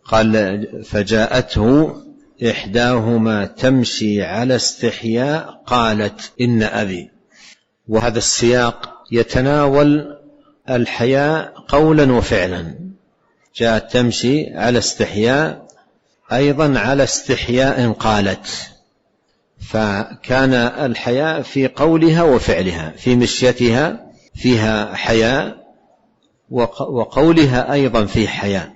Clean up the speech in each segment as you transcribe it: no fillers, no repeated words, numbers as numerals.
قال فجاءته إحداهما تمشي على استحياء قالت إن أبي. وهذا السياق يتناول الحياء قولا وفعلا. جاءت تمشي على استحياء، أيضا على استحياء قالت، فكان الحياء في قولها وفعلها، في مشيتها فيها حياء، وقولها أيضا فيه حياء،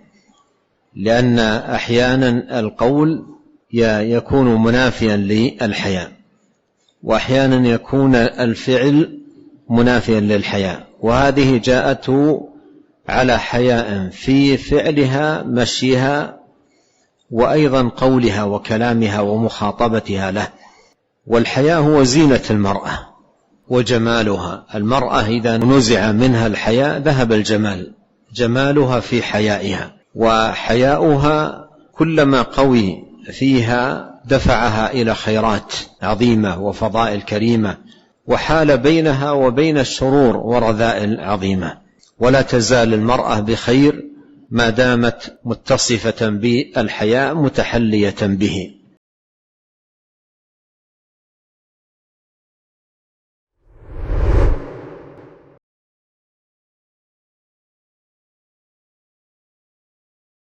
لأن أحيانا القول يكون منافيا للحياء، وأحيانا يكون الفعل منافيا للحياء. وهذه جاءته على حياء في فعلها مشيها، وأيضا قولها وكلامها ومخاطبتها له. والحياء هو زينة المرأة وجمالها. المرأة إذا نزع منها الحياء ذهب الجمال، جمالها في حيائها، وحياؤها كلما قوي فيها دفعها إلى خيرات عظيمة وفضائل كريمة، وحال بينها وبين الشرور ورذائل عظيمة. ولا تزال المرأة بخير ما دامت متصفة بالحياء متحلية به.